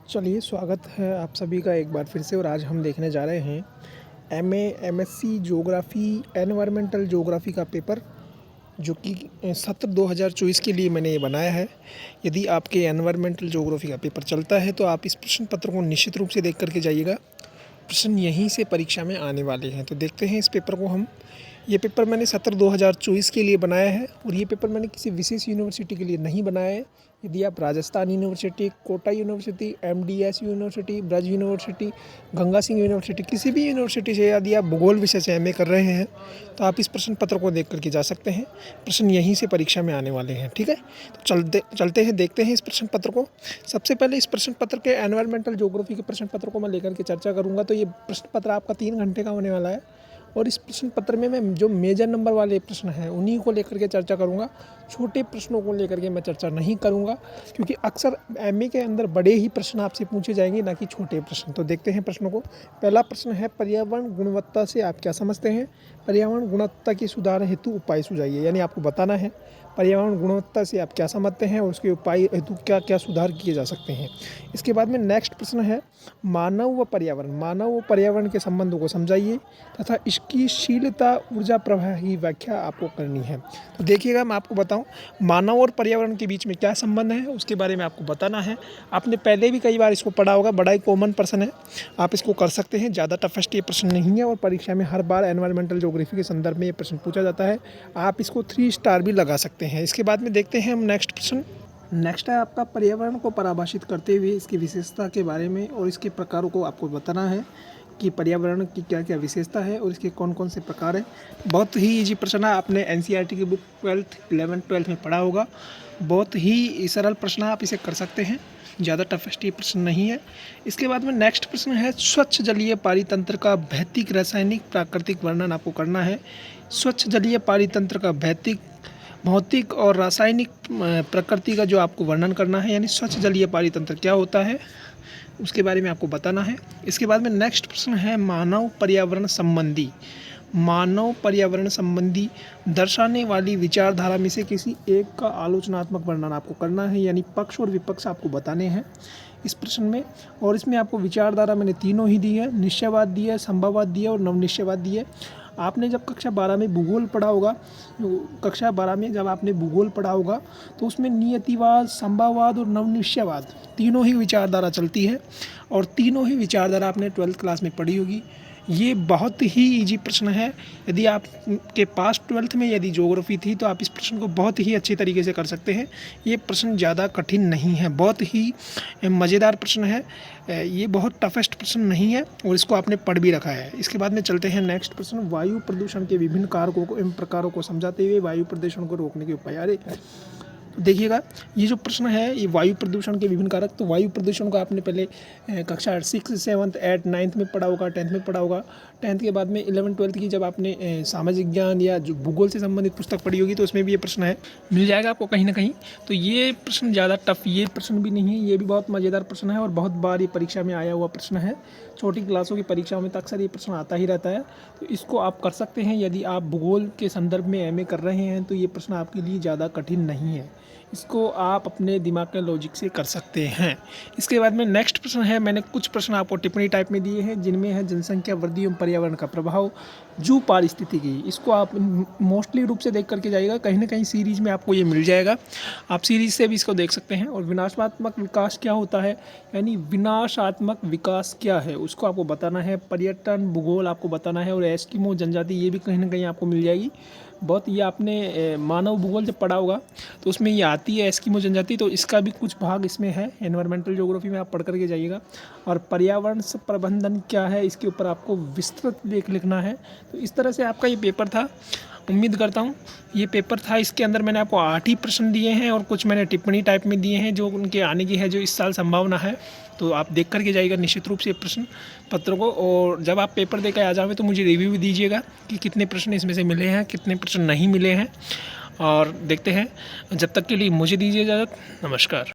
चलिए, स्वागत है आप सभी का एक बार फिर से। और आज हम देखने जा रहे हैं MA MSc geography environmental geography का पेपर, जो कि सत्र 2024 के लिए मैंने ये बनाया है। यदि आपके एनवायरमेंटल ज्योग्राफी का पेपर चलता है तो आप इस प्रश्न पत्र को निश्चित रूप से देख करके जाइएगा। प्रश्न यहीं से परीक्षा में आने वाले हैं। तो देखते हैं इस पेपर को हम। ये पेपर मैंने सत्र 2024 के लिए बनाया है और ये पेपर मैंने किसी विशेष यूनिवर्सिटी के लिए नहीं बनाया है। यदि आप Rajasthan university, Kota university, MDS university, Braj university, Ganga Singh university, किसी भी यूनिवर्सिटी से यदि आप भूगोल विषय से एमए कर रहे हैं तो आप इस प्रश्न पत्र को देख करके जा सकते हैं। प्रश्न यहीं से परीक्षा में आने वाले हैं। ठीक है, तो चलते हैं, देखते हैं इस प्रश्न पत्र को। सबसे पहले इस प्रश्न पत्र के एनवायरमेंटल ज्योग्राफी के प्रश्न पत्र को मैं लेकर के चर्चा करूँगा। तो ये प्रश्न पत्र आपका 3 घंटे का होने वाला है और इस प्रश्न पत्र में मैं जो मेजर नंबर वाले प्रश्न हैं उन्हीं को लेकर के चर्चा करूंगा। छोटे प्रश्नों को लेकर के मैं चर्चा नहीं करूंगा, क्योंकि अक्सर एमए के अंदर बड़े ही प्रश्न आपसे पूछे जाएंगे, ना कि छोटे प्रश्न। तो देखते हैं प्रश्नों को। पहला प्रश्न है, पर्यावरण गुणवत्ता से आप क्या समझते हैं? पर्यावरण गुणवत्ता की सुधार हेतु उपाय सुझाइए। यानी आपको बताना है पर्यावरण गुणवत्ता से आप क्या समझते हैं और उसके उपाय हेतु क्या क्या सुधार किए जा सकते हैं। इसके बाद में नेक्स्ट प्रश्न है, मानव व पर्यावरण के संबंधों को समझाइए तथा इसकी शीलता ऊर्जा प्रवाह की व्याख्या आपको करनी है। तो देखिएगा, मैं आपको बताऊं, मानव और पर्यावरण के बीच में क्या संबंध है उसके बारे में आपको बताना है। आपने पहले भी कई बार इसको पढ़ा होगा, बड़ा ही कॉमन प्रश्न है, आप इसको कर सकते हैं। ज़्यादा टफेस्ट ये प्रश्न नहीं है और परीक्षा में हर बार एनवायरमेंटल ज्योग्राफी के संदर्भ में ये प्रश्न पूछा जाता है। आप इसको 3 स्टार भी लगा सकते हैं। इसके बाद में देखते हैं हम नेक्स्ट प्रश्न। नेक्स्ट है आपका, पर्यावरण को परिभाषित करते हुए इसकी विशेषता के बारे में और इसके प्रकारों को आपको बताना है कि पर्यावरण की क्या क्या विशेषता है और इसके कौन कौन से प्रकार हैं। बहुत ही इजी प्रश्न है, आपने एनसीईआरटी की बुक 11th-12th में पढ़ा होगा। बहुत ही सरल प्रश्न है, आप इसे कर सकते हैं। ज़्यादा टफेस्ट ये प्रश्न नहीं है। इसके बाद में नेक्स्ट प्रश्न है, स्वच्छ जलीय पारितंत्र का भौतिक, रासायनिक, प्राकृतिक वर्णन आपको करना है। स्वच्छ जलीय पारितंत्र का भौतिक और रासायनिक प्रकृति का जो आपको वर्णन करना है, यानी स्वच्छ जलीय पारितंत्र क्या होता है उसके बारे में आपको बताना है। इसके बाद में नेक्स्ट प्रश्न है, मानव पर्यावरण संबंधी दर्शाने वाली विचारधारा में से किसी एक का आलोचनात्मक वर्णन आपको करना है, यानी पक्ष और विपक्ष आपको बताने हैं इस प्रश्न में। और इसमें आपको विचारधारा मैंने तीनों ही दी है, निश्चयवाद दी है, संभववाद दी है और नवनिश्चयवाद दी है। आपने जब कक्षा 12 में भूगोल पढ़ा होगा, कक्षा 12 में जब आपने भूगोल पढ़ा होगा तो उसमें नियतिवाद, संभववाद और नवनिश्चयवाद तीनों ही विचारधारा चलती है और तीनों ही विचारधारा आपने 12th क्लास में पढ़ी होगी। ये बहुत ही इजी प्रश्न है। यदि आपके पास 12th में यदि ज्योग्राफी थी तो आप इस प्रश्न को बहुत ही अच्छे तरीके से कर सकते हैं। ये प्रश्न ज़्यादा कठिन नहीं है, बहुत ही मज़ेदार प्रश्न है। ये बहुत टफेस्ट प्रश्न नहीं है और इसको आपने पढ़ भी रखा है। इसके बाद में चलते हैं नेक्स्ट प्रश्न, वायु प्रदूषण के विभिन्न कारकों को एवं प्रकारों को समझाते हुए वायु प्रदूषण को रोकने के उपाय। अरे देखिएगा, ये जो प्रश्न है ये वायु प्रदूषण के विभिन्न कारक। तो वायु प्रदूषण को आपने पहले कक्षा 6, 7, 8, 9th में पढ़ा होगा, 10th में पढ़ा होगा। 10th के बाद में 11, 12th की जब आपने सामाजिक ज्ञान या जो भूगोल से संबंधित पुस्तक पढ़ी होगी तो उसमें भी ये प्रश्न है, मिल जाएगा आपको कहीं ना कहीं। तो ये प्रश्न ज़्यादा टफ ये प्रश्न भी नहीं है, ये भी बहुत मज़ेदार प्रश्न है और बहुत बार ये परीक्षा में आया हुआ प्रश्न है। छोटी क्लासों की परीक्षाओं में तो अक्सर ये प्रश्न आता ही रहता है। तो इसको आप कर सकते हैं। यदि आप भूगोल के संदर्भ में एमए कर रहे हैं तो ये प्रश्न आपके लिए ज़्यादा कठिन नहीं है, इसको आप अपने दिमाग के लॉजिक से कर सकते हैं। इसके बाद में नेक्स्ट प्रश्न है, मैंने कुछ प्रश्न आपको टिप्पणी टाइप में दिए हैं जिनमें है जनसंख्या वृद्धि एवं पर्यावरण का प्रभाव, जू पारिस्थितिकी। इसको आप मोस्टली रूप से देख करके जाइएगा, कहीं ना कहीं सीरीज में आपको ये मिल जाएगा, आप सीरीज से भी इसको देख सकते हैं। और विनाशात्मक विकास क्या होता है, यानी विनाशात्मक विकास क्या है उसको आपको बताना है। पर्यटन भूगोल आपको बताना है और एस्किमो जनजाति ये भी कहीं ना कहीं आपको मिल जाएगी। बहुत ये आपने मानव भूगोल जब पढ़ा होगा तो उसमें ये आती है एस्किमो जनजाति, तो इसका भी कुछ भाग इसमें है। एनवायरमेंटल ज्योग्राफी में आप पढ़ करके जाइएगा। और पर्यावरण से प्रबंधन क्या है इसके ऊपर आपको विस्तृत लेख लिखना है। तो इस तरह से आपका ये पेपर था। उम्मीद करता हूँ ये पेपर था, इसके अंदर मैंने आपको 8 ही प्रश्न दिए हैं और कुछ मैंने टिप्पणी टाइप में दिए हैं जो उनके आने की है, जो इस साल संभावना है। तो आप देख करके जाइएगा निश्चित रूप से प्रश्न पत्रों को। और जब आप पेपर देकर आ जाओगे तो मुझे रिव्यू भी दीजिएगा कि कितने प्रश्न इसमें से मिले हैं, कितने प्रश्न नहीं मिले हैं। और देखते हैं, जब तक के लिए मुझे दीजिए इजाज़त। नमस्कार।